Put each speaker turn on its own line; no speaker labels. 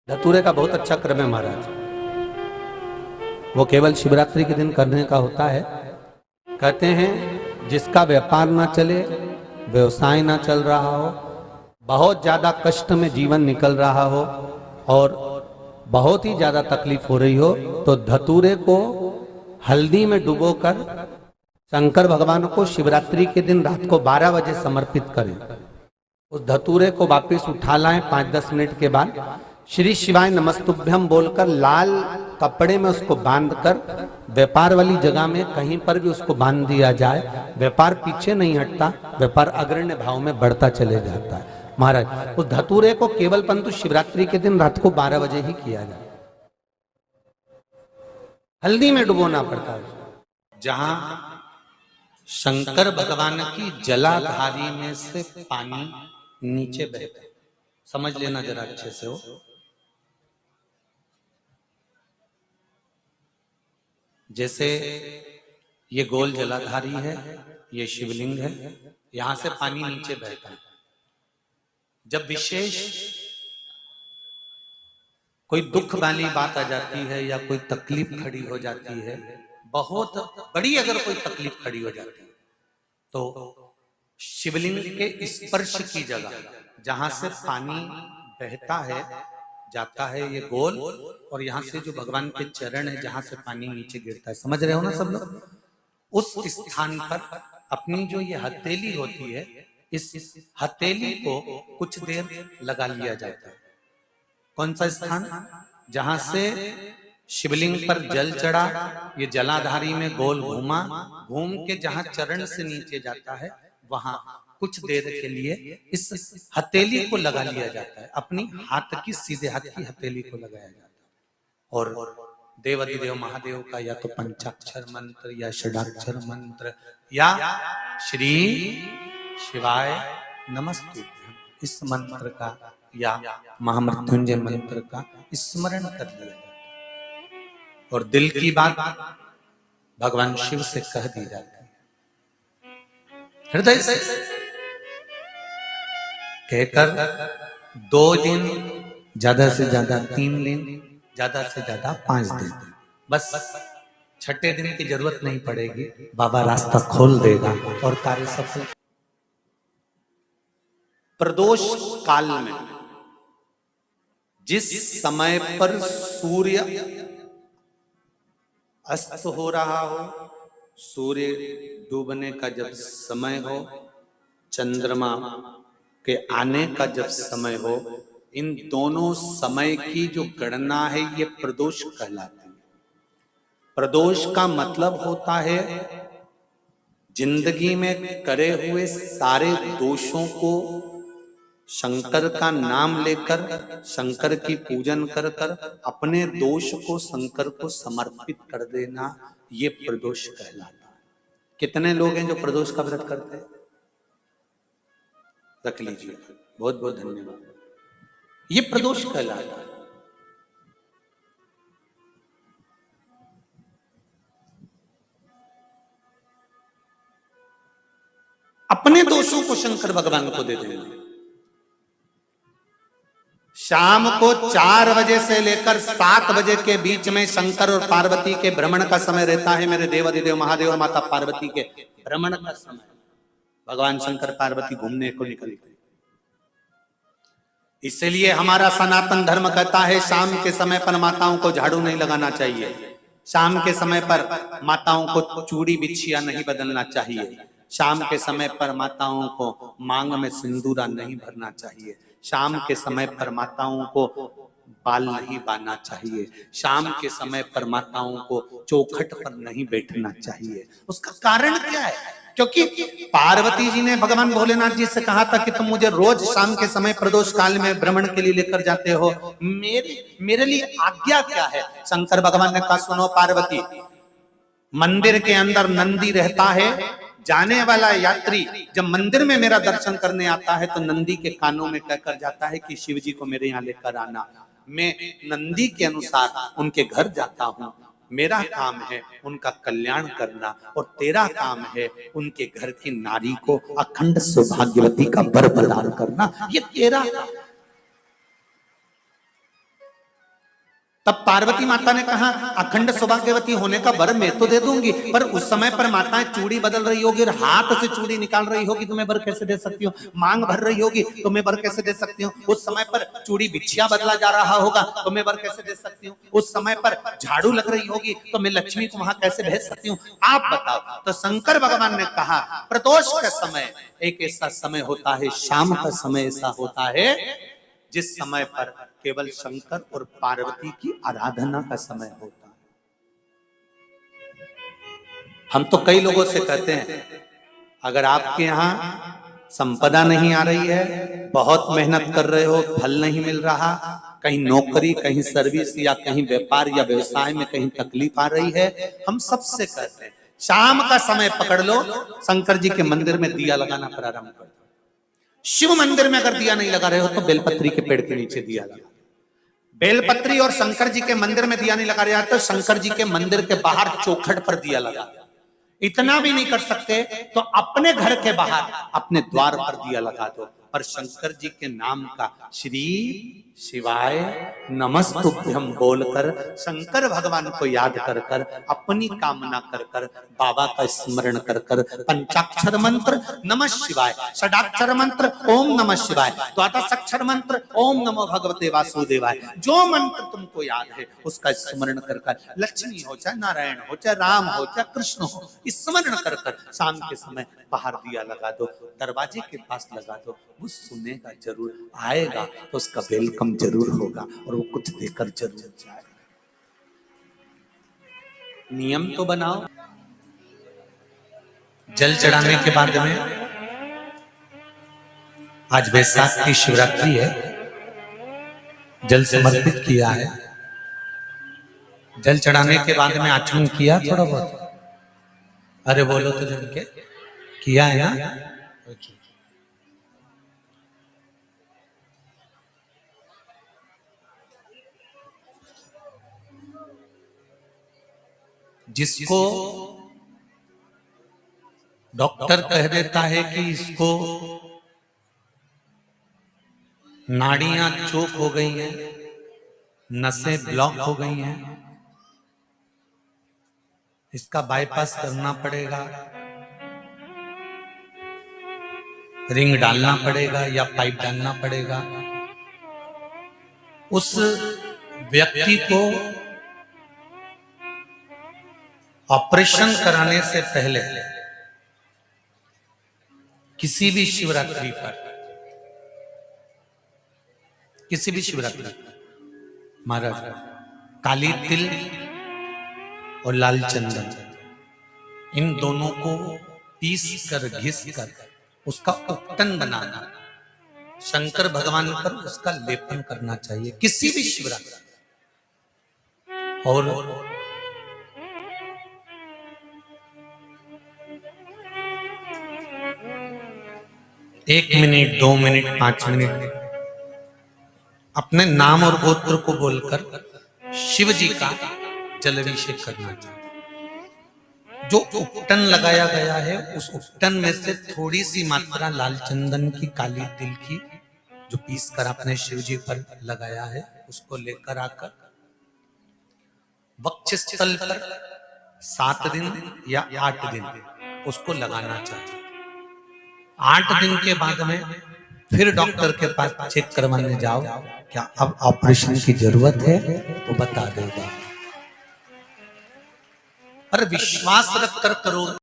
धतूरे का बहुत अच्छा क्रम है महाराज। वो केवल शिवरात्रि के दिन करने का होता है। कहते हैं जिसका व्यापार ना चले, व्यवसाय ना चल रहा हो, बहुत ज्यादा कष्ट में जीवन निकल रहा हो और बहुत ही ज्यादा तकलीफ हो रही हो, तो धतूरे को हल्दी में डुबोकर शंकर भगवान को शिवरात्रि के दिन रात को 12 बजे समर्पित करें। उस धतूरे को वापस उठा लाएं 5-10 मिनट के बाद, श्री शिवाय नमस्तुभ्यम बोलकर लाल कपड़े में उसको बांधकर व्यापार वाली जगह में कहीं पर भी उसको बांध दिया जाए। व्यापार पीछे नहीं हटता, व्यापार अग्रण्य भाव में बढ़ता चले जाता है। महाराज उस धतूरे को केवल परंतु शिवरात्रि के दिन रात को 12 बजे ही किया जाए। हल्दी में डुबोना पड़ता है। जहां शंकर भगवान की जलाधारी में से पानी नीचे बहता है, समझ लेना जरा अच्छे से हो। जैसे ये गोल जलाधारी है, ये शिवलिंग है, यहां से पानी नीचे बहता है। जब विशेष कोई दुख वाली बात आ जाती है या कोई तकलीफ खड़ी हो जाती है, बहुत बड़ी अगर कोई तकलीफ खड़ी हो जाती है, तो शिवलिंग के स्पर्श की जगह जहां से पानी बहता है जाता है ये गोल, और यहाँ से जो भगवान के चरण है जहां से पानी नीचे गिरता है, समझ रहे हो ना सब लोग। उस स्थान पर अपनी जो ये हथेली होती है, इस हथेली को कुछ देर लगा लिया जाता है। कौन सा स्थान? जहां से शिवलिंग पर जल चढ़ा, ये जलाधारी में गोल घूमा, घूम के जहां चरण से नीचे जाता है वहां कुछ देर के लिए इस हथेली को लगा लिया जाता है। अपनी हाथ की, सीधे हाथ की हथेली को लगाया जाता है। और देवाधिदेव महादेव का या तो पंचाक्षर मंत्र या षडाक्षर मंत्र या श्री शिवाय नमस्तुभ्यम इस मंत्र का या महामृत्युंजय मंत्र का स्मरण कर लिया जाता है और दिल की बात भगवान शिव से कह दी जाती है। हृदय से कहकर 2 दिन, ज्यादा से ज्यादा 3 दिन, ज्यादा से ज्यादा 5 दिन, बस 6ठे दिन की जरूरत नहीं पड़ेगी, बाबा रास्ता खोल देगा और कार्य सफल। प्रदोष काल में जिस समय पर सूर्य अस्त हो रहा हो, सूर्य डूबने का जब समय हो, चंद्रमा के आने का जब समय हो, इन दोनों समय की जो गणना है ये प्रदोष कहलाती है। प्रदोष का मतलब होता है जिंदगी में करे हुए सारे दोषों को शंकर का नाम लेकर, शंकर की पूजन कर कर अपने दोष को शंकर को समर्पित कर देना, ये प्रदोष कहलाता है। कितने लोग हैं जो प्रदोष का व्रत करते हैं? रख लीजिए, बहुत बहुत धन्यवाद। ये प्रदोष कहलाता है। अपने दोषों को शंकर भगवान को दे देना। शाम को 4 बजे से लेकर 7 बजे के बीच में शंकर और पार्वती के भ्रमण का समय रहता है। मेरे देवाधिदेव महादेव और माता पार्वती के भ्रमण का समय, भगवान शंकर पार्वती घूमने को निकलते। इसलिए हमारा सनातन धर्म कहता है शाम के समय पर माताओं को झाड़ू नहीं लगाना चाहिए, शाम के समय पर माताओं को चूड़ी बिछिया नहीं बदलना चाहिए, शाम के समय पर माताओं को मांग में सिंदूरा नहीं भरना चाहिए, शाम के समय पर माताओं को बाल नहीं बांधना चाहिए, शाम के समय पर माताओं को चौखट पर नहीं बैठना चाहिए। उसका कारण क्या है? क्योंकि पार्वती जी ने भगवान भोलेनाथ जी से कहा था कि तुम मुझे रोज शाम के समय प्रदोष काल में भ्रमण के लिए लेकर जाते हो, मेरे लिए आज्ञा क्या है? शंकर भगवान ने कहा सुनो पार्वती, मंदिर के अंदर नंदी रहता है, जाने वाला यात्री जब मंदिर में मेरा दर्शन करने आता है तो नंदी के कानों में कहकर जाता है कि शिव जी को मेरे यहाँ लेकर आना। मैं नंदी के अनुसार उनके घर जाता हूँ। मेरा काम है उनका कल्याण करना और तेरा काम है उनके घर की नारी को अखंड सौभाग्यवती का वर प्रदान करना, ये तेरा काम। तब पार्वती माता ने कहा अखंड सौभाग्यवती होने का वर मैं तो दे दूंगी, पर उस समय पर माताएं चूड़ी बदल रही होगी और हाथ से चूड़ी निकाल रही होगी तो मैं वर कैसे दे सकती हूँ, मांग भर रही होगी तो मैं वर कैसे दे सकती हूँ, उस समय पर चूड़ी बिछिया बदला जा रहा होगा तो मैं वर कैसे दे सकती हूँ, उस समय पर झाड़ू लग रही होगी तो मैं लक्ष्मी को वहां कैसे भेज सकती हूँ, आप बताओ। तो शंकर भगवान ने कहा प्रदोष का समय एक ऐसा समय होता है, शाम का समय ऐसा होता है जिस समय पर केवल शंकर और पार्वती की आराधना का समय होता है। हम तो कई लोगों से कहते हैं अगर आपके यहां संपदा नहीं आ रही है, बहुत मेहनत कर रहे हो, फल नहीं मिल रहा, कहीं नौकरी, कहीं सर्विस या कहीं व्यापार या व्यवसाय में कहीं तकलीफ आ रही है, हम सबसे कहते हैं शाम का समय पकड़ लो, शंकर जी के मंदिर में दिया लगाना प्रारंभ कर दो। शिव मंदिर में अगर दिया नहीं लगा रहे हो तो बेलपत्री के पेड़ के नीचे दिया लगा, बेलपत्री और शंकर जी के मंदिर में दिया नहीं लगा रहा तो शंकर जी के मंदिर के बाहर चौखट पर दिया लगा। इतना भी नहीं कर सकते तो अपने घर के बाहर अपने द्वार पर दिया लगा दो, पर शंकर जी के नाम का श्री शिवाय नमस्तुभ्यम बोलकर शंकर भगवान को याद कर कर अपनी कामना कर कर बाबा का स्मरण कर कर पंचाक्षर मंत्र नमः शिवाय, षडाक्षर मंत्र ओम नमः शिवाय, द्वादशाक्षर मंत्र ओम नमो भगवते वासुदेवाय, जो मंत्र तुमको याद है उसका स्मरण कर कर, लक्ष्मी हो चाहे नारायण हो चाहे राम हो चाहे कृष्ण हो, स्मरण कर कर शाम के समय बाहर दिया लगा दो, दरवाजे के पास लगा दो, वो सुनेगा जरूर, आएगा तो उसका वेलकम जरूर होगा और वो कुछ देकर जरूर जाएगा। नियम तो बनाओ। जल चढ़ाने के बाद में आज वैशाख की शिवरात्रि है, जल समर्पित किया है, जल चढ़ाने के बाद में आचमन किया थोड़ा बहुत, अरे बोलो तो जम के किया है ना। जिसको डॉक्टर कह देता है कि इसको नाड़ियां चोक हो गई हैं, नसें ब्लॉक हो गई हैं, इसका बाईपास करना पड़ेगा, रिंग डालना पड़ेगा या पाइप डालना पड़ेगा, उस व्यक्ति को ऑपरेशन कराने से पहले किसी भी शिवरात्रि पर, किसी भी शिवरात्रि पर महाराज काली तिल और लाल चंदन इन दोनों को पीस कर घिस कर उसका उपटन बनाना, शंकर भगवान पर उसका लेपन करना चाहिए किसी भी शिवरात्रि। और 1 मिनट 2 मिनट 5 मिनट अपने नाम और गोत्र को बोलकर शिव जी का जलाभिषेक करना चाहिए। जो उपटन लगाया गया है उस उपटन में से थोड़ी सी मात्रा लाल चंदन की, काली तिल की जो पीस कर आपने शिव जी पर लगाया है उसको लेकर आकर वक्षस्थल पर 7 दिन या 8 दिन उसको लगाना चाहिए। 8 दिन के बाद में फिर डॉक्टर के पास चेक करवाने जाओ, क्या अब ऑपरेशन की जरूरत है तो बता देगा, पर विश्वास रखकर करो।